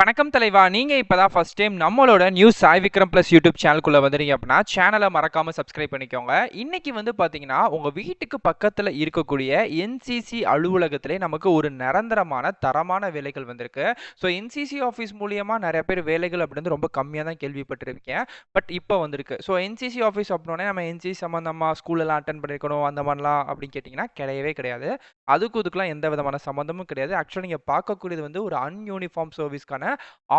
வணக்கம் தலைவா. நீங்க இப்பதான் ஃபர்ஸ்ட் டைம் நம்மளோட news Sai Vikram plus YouTube சேனலுக்குள்ள வந்துறீங்க அப்படின்னா சேனலை மறக்காம சப்ஸ்கிரைப் பண்ணிக்கோங்க. இன்னைக்கு வந்து பாத்தீங்கன்னா உங்க வீட்டுக்கு பக்கத்துல இருக்கக்கூடிய என்சிசி அலுவலகத்திலே நமக்கு ஒரு நிரந்தரமான தரமான வேலைகள் வந்திருக்கு. ஸோ என்சிசி ஆஃபீஸ் மூலியமா நிறைய பேர் வேலைகள் அப்படின்னு ரொம்ப கம்மியாக தான் கேள்விப்பட்டிருக்கேன். பட் இப்போ வந்திருக்கு. ஸோ என்சிசி ஆஃபீஸ் அப்படின்னே நம்ம என்சிசி சம்மந்தமா ஸ்கூலெல்லாம் அட்டன் பண்ணியிருக்கணும் அந்த மாதிரிலாம் அப்படின்னு கேட்டிங்கன்னா கிடையவே கிடையாது. இதுக்கெல்லாம் எந்த விதமான சம்மந்தமும் கிடையாது. ஆக்சுவலாக நீங்கள் பார்க்கக்கூடியது வந்து ஒரு அன்யூனிஃபார்ம் சர்வீஸ்க்கான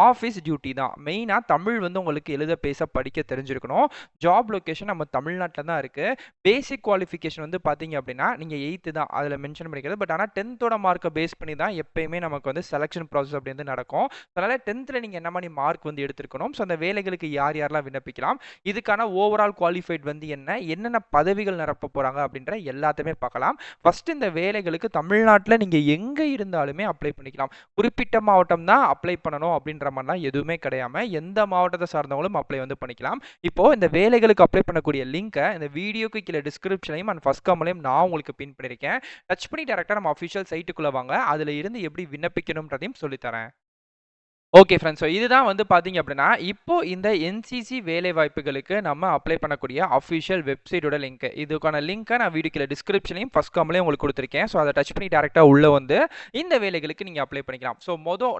ஆஃபீஸ் டியூட்டி தான். மெயினா தமிழ் வந்து உங்களுக்கு எழுத, பேச, படிக்க தெரிஞ்சிருக்கணும். ஜாப் லொகேஷன் நம்ம தமிழ்நாட்டில தான் இருக்கு. பேசிக் குவாலிஃபிகேஷன் வந்து பார்த்தீங்க அப்படின்னா, நீங்க 8த் தான் அதில மென்ஷன் பண்ணிக்கிறது. பட் ஆனா 10த்தோட மார்க்க பேஸ் பண்ணி தான் எப்பயுமே நமக்கு வந்து செலக்ஷன் ப்ராசஸ் அப்படி வந்து நடக்கும். அதனால 10த்ல நீங்க என்ன மாரி மார்க் வந்து எடுத்திருக்கணும். ஸோ அந்த வேலைகளுக்கு யார் யாரெல்லாம் விண்ணப்பிக்கலாம், இதுக்கான ஓவரால் குவாலிஃபைட் வந்து என்ன, என்னென்ன பதவிகள் நிரப்ப போறாங்க அப்படின்ற எல்லாத்தையுமே பார்க்கலாம். ஃபர்ஸ்ட் இந்த வேலைகளுக்கு தமிழ்நாட்டில நீங்க எங்க இருந்தாலுமே அப்ளை பண்ணிக்கலாம். குறிப்பிட்ட மாவட்டம் தான் அப்ளை பண்ணணும் அப்படின்ற மாதிரிலாம் எதுவுமே கிடையாம எந்த மாவட்டத்தை சார்ந்தவங்களும் அப்ளை வந்து பண்ணிக்கலாம். இப்போ இந்த வேலைகளுக்கு அப்ளை பண்ணக்கூடிய லிங்கை இந்த வீடியோக்கு கீழே டிஸ்கிரிப்ஷனையும் அண்ட் ஃபர்ஸ்ட் கமெண்ட்லையும் நான் உங்களுக்கு பின் பண்ணியிருக்கேன். டச் பண்ணி டேரக்டா நம்ம அஃபிஷியல் சைட்டுக்குள்ள வாங்க. அதுல இருந்து எப்படி விண்ணப்பிக்கணும்ன்றதையும் சொல்லித்தரேன். Okay friends. ஸோ இதுதான் வந்து பார்த்தீங்க அப்படின்னா, இப்போ இந்த என்சிசி வேலைவாய்ப்புகளுக்கு நம்ம அப்ளை பண்ணக்கூடிய அஃபிஷியல் வெப்சைட்டோட லிங்க். இதுக்கான லிங்க்கை நான் வீடியோ கீழே டிஸ்கிரிப்ஷன்லையும் ஃபர்ஸ்ட் கமெண்ட்லையும் உங்களுக்கு கொடுத்துருக்கேன். ஸோ அதை டச் பண்ணி டேரெக்டாக உள்ள வந்து இந்த வேலைகளுக்கு நீங்கள் அப்ளை பண்ணிக்கலாம். ஸோ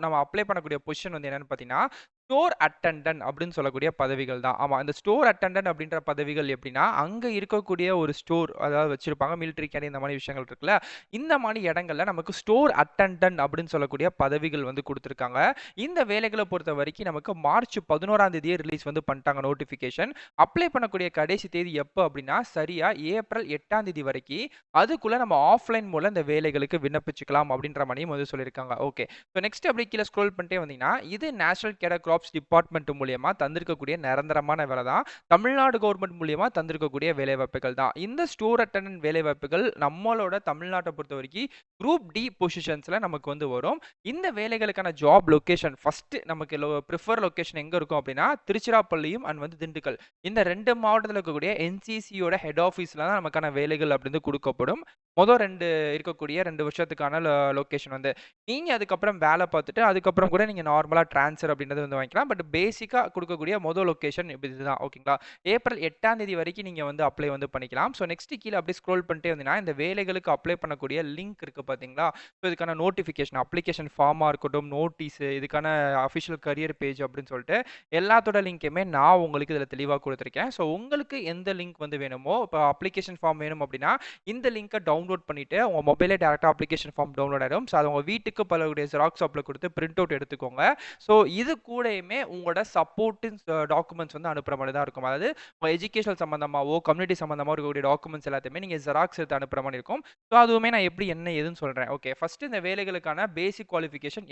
நம்ம அப்ளை பண்ணக்கூடிய பொசிஷன் வந்து என்னன்னு பார்த்தீங்கன்னா, ஸ்டோர் அட்டெண்டன்ட் அப்படின்னு சொல்லக்கூடிய பதவிகள் தான். ஆமாம், இந்த ஸ்டோர் அட்டெண்டன்ட் அப்படின்ற பதவிகள் எப்படின்னா, அங்கே இருக்கக்கூடிய ஒரு ஸ்டோர் அதாவது வச்சிருப்பாங்க மிலிட்ரி கேடி இந்த மாதிரி விஷயங்கள் இருக்குல்ல, இந்த மாதிரி இடங்கள்ல நமக்கு ஸ்டோர் அட்டெண்டன்ட் அப்படின்னு சொல்லக்கூடிய பதவிகள் வந்து கொடுத்துருக்காங்க. இந்த வேலைகளை பொறுத்த வரைக்கும் நமக்கு மார்ச் 11ஆம் தேதியே ரிலீஸ் வந்து பண்ணிட்டாங்க நோட்டிஃபிகேஷன். அப்ளை பண்ணக்கூடிய கடைசி தேதி எப்போ அப்படின்னா சரியா ஏப்ரல் 8ஆம் தேதி வரைக்கும். அதுக்குள்ள நம்ம ஆஃப்லைன் மூலம் இந்த வேலைகளுக்கு விண்ணப்பிச்சுக்கலாம் அப்படின்ற மாதிரியும் வந்து சொல்லியிருக்காங்க. ஓகே. ஸோ நெக்ஸ்ட் அப்படி கீழே ஸ்க்ரோல் பண்ணிட்டே வந்தீங்கன்னா, இது நேஷனல் கேடர் கிராப்ஸ் டிபார்ட்மெண்ட் மூலியமா தந்திருக்கக்கூடிய நிரந்தரமான வேலை தான். தமிழ்நாடு கவர்மெண்ட் மூலியமா தந்திருக்கக்கூடிய வேலைவாய்ப்புகள் தான். இந்த ஸ்டோர் அட்டெண்டன்ட் வேலைவாய்ப்புகள் நம்மளோட தமிழ்நாட்டை பொறுத்த வரைக்கும் குரூப் டி பொசிஷன்ஸ்ல நமக்கு வந்து வரும். இந்த வேலைகளுக்கான ஜாப் லொகேஷன் ஃபர்ஸ்ட் நமக்கு ப்ரிஃபர் லொகேஷன் எங்க இருக்கும் அப்படின்னா திருச்சிராப்பள்ளியும் அண்ட் வந்து திண்டுக்கல். இந்த 2 மாவட்டத்தில் இருக்கக்கூடிய என்சிசியோட ஹெட் ஆஃபீஸ்ல தான் நமக்கான வேலைகள் அப்படின்னு கொடுக்கப்படும். மொதல் 2 இருக்கக்கூடிய 2 வருஷத்துக்கான லொகேஷன் வந்து நீங்க அதுக்கப்புறம் வேலை பார்த்துட்டு அதுக்கப்புறம் கூட நீங்க நார்மலா ட்ரான்ஸ்ஃபர் அப்படின்றது வந்து வாங்கிக்கலாம். பட் பேசிக்கா கொடுக்கக்கூடிய மொதல் லொகேஷன் இதுதான். ஓகேங்களா? ஏப்ரல் 8ஆம் தேதி வரைக்கும் நீங்க வந்து அப்ளை வந்து பண்ணிக்கலாம். ஸோ நெக்ஸ்ட் கீழே அப்படியே ஸ்க்ரோல் பண்ணிட்டே வந்தீங்கன்னா இந்த வேலைகளுக்கு அப்ளை பண்ணக்கூடிய லிங்க் இருக்கு பாத்தீங்களா? ஸோ இதுக்கான நோட்டிஃபிகேஷன் அப்ளிகேஷன் ஃபார்மா இருக்கட்டும், நோட்டீஸ், இதுக்கான அஃபிஷியல் கரியர் பேஜ் அப்படின்னு சொல்லிட்டு எல்லாத்தோட லிங்க்குமே நான் உங்களுக்கு இதில் தெளிவாக கொடுத்துருக்கேன். ஸோ உங்களுக்கு எந்த லிங்க் வந்து வேணுமோ, இப்போ அப்ளிகேஷன் ஃபார்ம் வேணும் அப்படின்னா இந்த லிங்கை டவுன்லோட் பண்ணிட்டு உங்கள் மொபைலே டேரெக்டாக அப்ளிகேஷன் ஃபார்ம் டவுன்லோட் ஆகிடும். ஸோ அதை உங்கள் வீட்டுக்கு பலருடைய ஜெராக்ஸ் ஷாப்பில் கொடுத்து பிரிண்ட் அவுட் எடுத்துக்கோங்க. ஸோ இது கூடயுமே உங்களோட சப்போர்ட்டிங் டாக்குமெண்ட்ஸ் வந்து அனுப்புகிற மாதிரி தான் இருக்கும். அதாவது உங்கள் எஜுகேஷன் சம்மந்தமாகவோ கம்யூனிட்டி சம்மந்தமாக இருக்கக்கூடிய டாக்குமெண்ட்ஸ் எல்லாத்தையுமே நீங்கள் ஜெராக்ஸ் எடுத்து அனுப்புகிற மாதிரி இருக்கும். ஸோ அதுவுமே நான் எப்படி என்ன ஏதுன்னு சொல்கிறேன். ஓகே, ஃபர்ஸ்ட் இந்த வேலைகளுக்கான பேசிக் குவாலிஃபிகேஷன்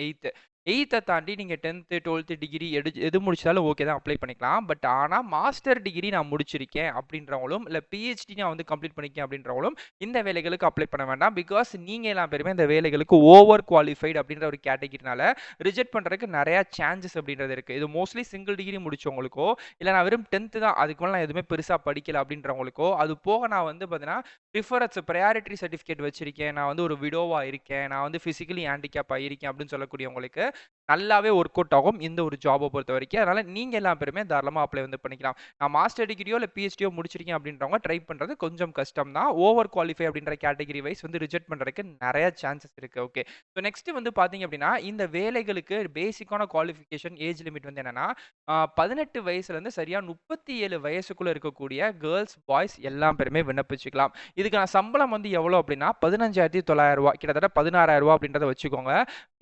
8த்தை தாண்டி நீங்கள் 10th 12th டிகிரி எது முடிச்சாலும் ஓகே தான் அப்ளை பண்ணிக்கலாம். பட் ஆனால் மாஸ்டர் டிகிரி நான் முடிச்சிருக்கேன் அப்படின்றவங்களும் இல்லை பிஹெச்டி நான் வந்து கம்ப்ளீட் பண்ணிக்கேன் அப்படின்றவங்களும் இந்த வேலைகளுக்கு அப்ளை பண்ண வேண்டாம். பிகாஸ் நீங்கள் எல்லாம் பேருமே இந்த வேலைகளுக்கு ஓவர் குவாலிஃபைடு அப்படின்ற ஒரு கேட்டகிரினால ரிஜெக்ட் பண்ணுறதுக்கு நிறைய சான்சஸ் அப்படின்றது இருக்குது. இது மோஸ்ட்லி சிங்கிள் டிகிரி முடிச்சவங்களுக்கோ இல்லை நான் வெறும் 10th தான் அதுக்கு மேலே நான் எதுவுமே பெருசாக படிக்கல அப்படின்றவங்களுக்கோ, அது போக நான் வந்து பார்த்தீங்கன்னா ப்ரையாரிட்டி சர்டிஃபிகேட் வச்சிருக்கேன், நான் வந்து ஒரு விடோவா இருக்கேன், நான் வந்து ஃபிசிக்கலி ஹேண்டிகேப் ஆகியிருக்கேன் அப்படின்னு சொல்லக்கூடியவங்களுக்கு நல்லாவே ஒர்க் அவுட் ஆகும் இந்த ஒரு ஜாபை பொறுத்த வரைக்கும். அதனால நீங்க எல்லா பேருமே தாராளமாக அப்ளை வந்து பண்ணிக்கலாம். நான் மாஸ்டர் டிகிரியோ இல்லை பிஹெச்டியோ முடிச்சிருக்கேன் அப்படின்றவங்க ட்ரை பண்ணுறது கொஞ்சம் கஷ்டம் தான். ஓவர் குவாலிஃபை அப்படின்ற கேட்டகிரி வைஸ் வந்து ரிஜெக்ட் பண்ணுறதுக்கு நிறைய சான்சஸ் இருக்கு. ஓகே, ஸோ நெக்ஸ்ட் வந்து பார்த்தீங்க அப்படின்னா இந்த வேலைகளுக்கு பேசிக்கான குவாலிஃபிகேஷன் ஏஜ் லிமிட் வந்து என்னன்னா 18 வயசுலேருந்து சரியா 37 வயசுக்குள்ள இருக்கக்கூடிய கேர்ள்ஸ் பாய்ஸ் எல்லா பேருமே விண்ணப்பிச்சுக்கலாம். இதுக்கான சம்பளம் வந்து எவ்வளோ அப்படின்னா 15,900 ரூபா, கிட்டத்தட்ட 16,000 ரூபா அப்படின்றத வச்சுக்கோங்க.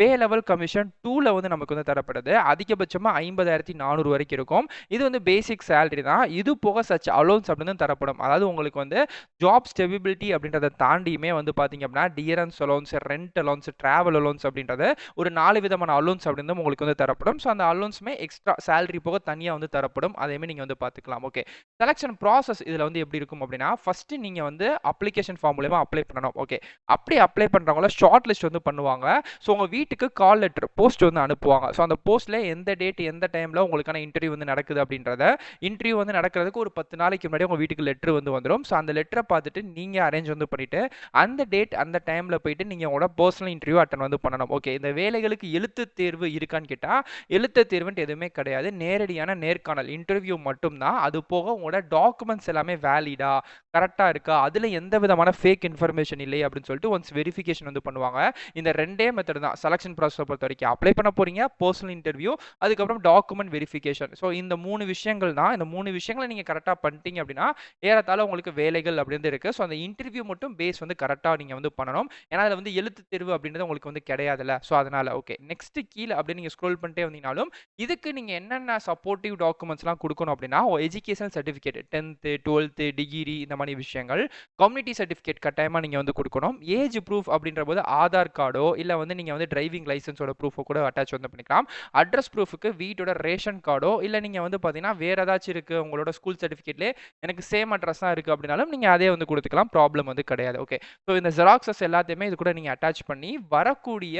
பே லெவல் கமிஷன் 2ல வந்து நமக்கு வந்து தரப்படுது. அதிகபட்சமாக 50,400 வரைக்கும் இருக்கும். இது வந்து பேசிக் சேலரி தான். இது போக சச் அலோன்ஸ் அப்படின்னு தரப்படும். அதாவது உங்களுக்கு வந்து ஜாப் ஸ்டெபிலிட்டி அப்படின்றத தாண்டியுமே வந்து பார்த்தீங்க அப்படின்னா dearness allowance, rent allowance, travel allowance அப்படின்றது ஒரு 4 விதமான அலோன்ஸ் அப்படின்னு உங்களுக்கு வந்து தரப்படும். ஸோ அந்த அலோன்ஸுமே எக்ஸ்ட்ரா சேலரி போக தனியாக வந்து தரப்படும். அதையுமே நீங்கள் வந்து பார்த்துக்கலாம். ஓகே, செலக்ஷன் ப்ராசஸ் இதில் வந்து எப்படி இருக்கும் அப்படின்னா ஃபர்ஸ்ட் நீங்கள் வந்து அப்ளிகேஷன் ஃபார்ம் மூலமா அப்ளை பண்ணணும். ஓகே, அப்படி அப்ளை பண்ணுறவங்கள ஷார்ட் லிஸ்ட் வந்து பண்ணுவாங்க. ஸோ உங்கள் வீட்டுக்கு கால் லெட்டர் போஸ்ட் வந்து வந்து அனுப்புவாங்க. ஸோ அந்த போஸ்ட்ல எந்த டேட், எந்த டைம்ல உங்களுக்கான இன்டர்வியூ வந்து நடக்குது அப்படின்றத, இன்டர்வியூ வந்து நடக்கிறதுக்கு ஒரு 10 நாளைக்கு முன்னாடி உங்க வீட்டுக்கு லெட்டர் வந்து வந்துரும். ஸோ அந்த லெட்டர பார்த்துட்டு நீங்க அரேஞ்ச் வந்து பண்ணிட்டு, அந்த டேட், அந்த டைம்ல போயிட்டு நீங்க உங்களோட பர்சனல் இன்டர்வியூ அட்டெண்ட் வந்து பண்ணணும். ஓகே. இந்த வேலைகளுக்கு எழுத்து தேர்வு இருக்கான்னு கேட்டா, எழுத்து தேர்வுன்ட்டு எதுவுமே கிடையாது. நேரடியான நேர்காணல் இன்டர்வியூ மட்டும் தான். அது போக உங்களோட டாக்குமெண்ட்ஸ் எல்லாமே வேலிடா, கரெக்ட்டா இருக்கா? அதுல எந்த விதமான ஃபேக் இன்ஃபர்மேஷன் இல்லையே அப்படின்னு சொல்லிட்டு ஒன்ஸ் வெரிஃபிகேஷன் வந்து பண்ணுவாங்க. இந்த 2டே மெத்தட் தான் செலக்ஷன் ப்ராசஸ பொறுத்தவரைக்கும். அப்ளை பண்ண போறீங்க, பர்சனல் இன்டர்வியூ, அதுக்கப்புறம் டாக்குமெண்ட் வெரிஃபிகேஷன். ஸோ இந்த 3 விஷயங்கள் தான். இந்த 3 விஷயங்கள நீங்க கரெக்ட்டா பண்ணிட்டீங்க அப்படின்னா, ஏறத்தாழ உங்களுக்கு வேலைகள் அப்படின்னு இருக்கு. ஸோ அந்த இன்டர்வியூ மட்டும் பேஸ் வந்து கரெக்ட்டா நீங்க வந்து பண்ணணும். ஏன்னா அதுல வந்து எழுத்து தேர்வு அப்படின்றது உங்களுக்கு வந்து கிடையாதுல்ல. ஸோ அதனால ஓகே. நெக்ஸ்ட் கீழ அப்படியே நீங்க ஸ்க்ரோல் பண்ணிட்டே வந்தீங்கனாலும், இதுக்கு நீங்க என்னென்ன சப்போர்ட்டிவ் டாக்குமெண்ட்ஸ்லாம் குடுக்கணும் அப்படின்னா, எஜுகேஷன் சர்டிஃபிகேட் 10த், 12த், டிகிரி இந்த மாரி விஷயங்கள். கம்யூனிட்டி சர்டிஃபிகேட் கட்டாயமா நீங்க வந்து குடுக்கணும். ஏஜ் ப்ரூஃப் அப்படின்றபோது ஆதார் கார்டோ, இல்ல வந்து நீங்க வந்து டிரைவிங் லைசென்ஸோட ப்ரூஃபோ கூட அட்டாச் வந்து பண்ணிக்கலாம். அட்ரஸ் ப்ரூஃப்க்கு வீட்டோட ரேஷன் கார்டோ, இல்ல நீங்க வந்து பார்த்தீங்கன்னா, வேற ஏதாச்சும் இருக்கு உங்களோட ஸ்கூல் சர்டிஃபிகேட்லயே எனக்கு சேம் அட்ரஸ் தான் இருக்கு அப்படின்னாலும், நீங்க அதே வந்து குடுத்துக்கலாம். ப்ராப்ளம் வந்து கிடையாது. ஓகே. ஸோ இந்த ஜெராக்ஸஸ் எல்லாத்தையுமே இது கூட நீங்க அட்டாச் பண்ணி, வரக்கூடிய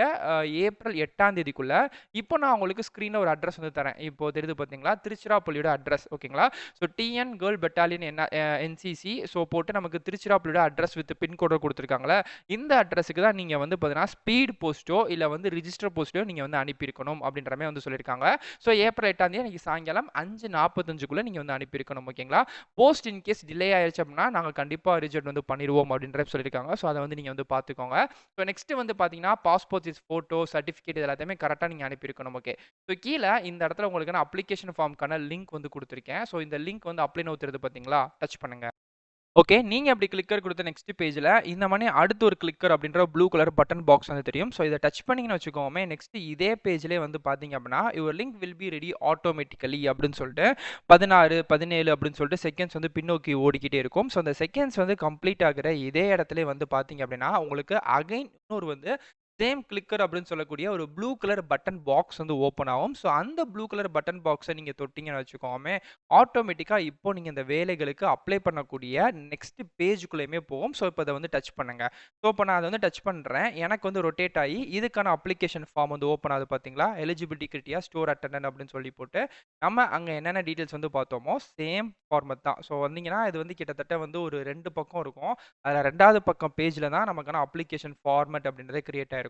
ஏப்ரல் 8ஆம் தேதிக்குள்ள இப்போ நான் உங்களுக்கு ஸ்க்ரீன்ல ஒரு அட்ரஸ் வந்து தரேன். இப்போ தெரியுது பார்த்தீங்களா? திருச்சிராப்பள்ளியோட அட்ரஸ் ஓகேங்களா? So TN girl battalion NCC so போட்டு நமக்கு திருச்சிராப்பள்ளியோட அட்ரஸ் வித் பின்கோட குடுத்துருக்காங்கல்ல, இந்த அட்ரஸுக்கு தான் நீங்க வந்து பார்த்தீங்கன்னா, ஸ்பீட் போஸ்ட்டோ இல்ல வந்து ரிஜிஸ்டர் போஸ்ட்டோ நீங்க வந்து அனுப்பியிருக்கணும் அப்படின்ற மாரி வந்து சொல்லியிருக்காங்க. ஸோ ஏப்ரல் 8ஆம் தேதி அன்னைக்கு சாயங்காலம் 5:45க்குள்ள நீங்க வந்து அனுப்பியிருக்கணும் ஓகேங்களா? போஸ்ட் இன் கேஸ் டிலே ஆயிருச்சு அப்படின்னா, நாங்க கண்டிப்பா ரிஜெக்ட் வந்து பண்ணிருவோம் அப்படின்ற சொல்லியிருக்காங்க. ஸோ அத வந்து நீங்க வந்து பார்த்துக்கோங்க. ஸோ நெக்ஸ்ட் வந்து பார்த்தீங்கன்னா, பாஸ்போர்ட் சைஸ் ஃபோட்டோ, சர்டிஃபிகேட் இது எல்லாத்தையுமே கரெக்ட்டா நீங்க அனுப்பியிருக்கணும். ஓகே. ஸோ கீழ இந்த இடத்துல உங்களுக்கான அப்ளிகேஷன் ஃபார்ம்க்கான லிங்க் வந்து குடுத்துருக்கேன். ஸோ இந்த லிங்க் வந்து அப்ளை நவ் தெரியுது பார்த்தீங்களா? டச் பண்ணுங்க. ஓகே. நீங்க அப்படி கிளிக்கர் குடுத்த நெக்ஸ்ட் பேஜ்ல இந்த மாரி அடுத்து ஒரு கிளிக்கர் அப்படின்ற ப்ளூ கலர் பட்டன் பாக்ஸ் வந்து தெரியும். ஸோ இத டச் பண்ணீங்கன்னு வச்சுக்கோமே, நெக்ஸ்ட் இதே பேஜ்லயே வந்து பார்த்தீங்க அப்படின்னா, your link will be ready automatically அப்படின்னு சொல்லிட்டு 16, 17 அப்படின்னு சொல்லிட்டு செகண்ட்ஸ் வந்து பின்னோக்கி ஓடிக்கிட்டே இருக்கும். ஸோ அந்த செகண்ட்ஸ் வந்து கம்ப்ளீட் ஆகுற இதே இடத்திலே வந்து பார்த்தீங்க அப்படின்னா, உங்களுக்கு அகைன் இன்னொரு வந்து சேம் கிளிக்கர் அப்படின்னு சொல்லக்கூடிய ஒரு ப்ளூ கலர் பட்டன் பாக்ஸ் வந்து ஓப்பன் ஆகும். ஸோ அந்த ப்ளூ கலர் பட்டன் பாக்ஸ நீங்க தொட்டீங்கன்னு வச்சுக்கோமே, ஆட்டோமேட்டிக்கா இப்போ நீங்க இந்த வேலைகளுக்கு அப்ளை பண்ணக்கூடிய நெக்ஸ்ட் பேஜ்க்குள்ளயுமே போகும். ஸோ இப்போ அத வந்து டச் பண்ணுங்க. ஸோ இப்போ நான் அத வந்து டச் பண்றேன். எனக்கு வந்து ரொட்டேட் ஆயி இதுக்கான அப்ளிகேஷன் ஃபார்ம் வந்து ஓப்பன் ஆகுது பார்த்தீங்களா? எலிஜிபிலிட்டி கிரைட்டீரியா, ஸ்டோர் அட்டெண்டன்ட் அப்படின்னு சொல்லி போட்டு, நம்ம அங்க என்னென்ன டீட்டெயில்ஸ் வந்து பார்த்தோமோ, சேம் ஃபார்மட் தான். ஸோ வந்தீங்கன்னா, இது வந்து கிட்டத்தட்ட வந்து ஒரு 2 பக்கம் இருக்கும். அதுல 2வது பக்கம் பேஜ்ல தான் நமக்கான அப்ளிகேஷன் ஃபார்மட் அப்படின்றதே கிரியேட் ஆயிருக்கும்.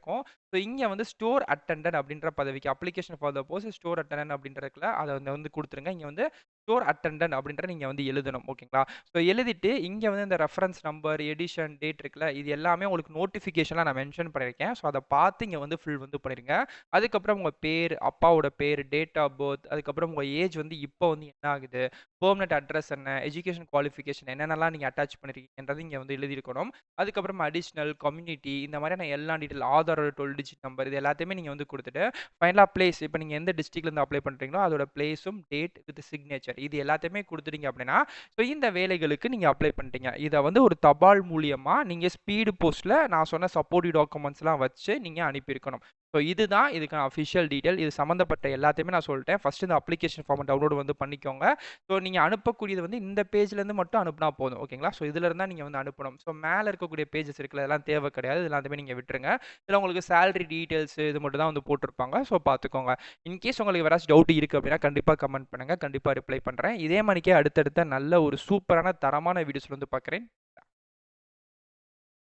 ஸோ இங்க வந்து ஸ்டோர் அட்டெண்டன்ட் அப்படின்ற பதவிக்கு application for the post store attendant அப்படின்ற இருக்குல்ல, அத வந்து குடுத்துருங்க. இங்க வந்து ஸ்டோர் அட்டெண்டன்ட் அப்படின்ற நீங்க வந்து எழுதணும். ஓகேங்களா? ஸோ எழுதிட்டு இங்க வந்து இந்த ரெஃபரன்ஸ் நம்பர், எடிஷன், டேட் இருக்குல்ல, இது எல்லாமே உங்களுக்கு நோட்டிஃபிகேஷன்ல நான் மென்ஷன் பண்ணியிருக்கேன். ஸோ அத பார்த்து இங்க வந்து ஃபில் வந்து பண்ணிருங்க. அதுக்கப்புறம் உங்க பேர், அப்பாவோட பேர், டேட் ஆஃப் பர்த், அதுக்கப்புறம் உங்க ஏஜ் வந்து இப்போ வந்து என்ன ஆகுது, பெர்மனன்ட் அட்ரஸ் என்ன, எஜுகேஷன் குவாலிஃபிகேஷன் என்னென்னலாம் நீங்க அட்டாச் பண்ணிருக்கீங்கன்றது இங்க வந்து எழுதியிருக்கணும். அதுக்கப்புறம் அடிஷனல், கம்யூனிட்டி இந்த மாதிரியான எல்லா டீட்டெயில், ஆதாரோட 12 டிஜிட் நம்பர் இது எல்லாத்தையுமே நீங்க வந்து குடுத்துட்டு, ஃபைனலா பிளேஸ் இப்போ நீங்க எந்த டிஸ்ட்ரிக்ட்ல இருந்து அப்ளை பண்றீங்களோ அதோட பிளேஸும், டேட் வித் சிக்னேச்சர் இது எல்லாத்தையுமே குடுத்துட்டீங்க அப்படின்னா, ஸோ இந்த வேலைகளுக்கு நீங்க அப்ளை பண்ணிட்டீங்க. இத வந்து ஒரு தபால் மூலியமா நீங்க ஸ்பீடு போஸ்ட்ல நான் சொன்ன சப்போர்ட்டிவ் டாக்குமெண்ட்ஸ்லாம் வச்சு நீங்க அனுப்பியிருக்கணும். ஸோ இதுதான் இதுக்கான அஃபிஷியல் டீட்டெயில். இது சம்மந்தப்பட்ட எல்லாத்தையுமே நான் சொல்லிட்டேன். ஃபர்ஸ்ட் இந்த அப்ளிகேஷன் ஃபார்ம டவுன்லோட் வந்து பண்ணிக்கோங்க. ஸோ நீங்க அனுப்பக்கூடியது வந்து இந்த பேஜ்லேருந்து மட்டும் அனுப்புனா போதும். ஓகேங்களா? ஸோ இதுல இருந்தா நீங்க வந்து அனுப்பணும். ஸோ மேல இருக்கக்கூடிய பேஜஸ் இருக்குல்ல, அதெல்லாம் தேவை கிடையாது. இது எல்லாத்தையுமே நீங்க விட்டுருங்க. இதுல உங்களுக்கு சேலரி டீட்டெயில்ஸ் இது மட்டும் தான் வந்து போட்டிருப்பாங்க. ஸோ பார்த்துக்கோங்க. இன்கேஸ் உங்களுக்கு வேறாச்சும் டவுட் இருக்கு அப்படின்னா கண்டிப்பா கமெண்ட் பண்ணுங்க. கண்டிப்பா ரிப்ளை பண்றேன். இதே மாரிக்கே அடுத்தடுத்த நல்ல ஒரு சூப்பரான தரமான வீடியோஸ்ல வந்து பார்க்குறேன்.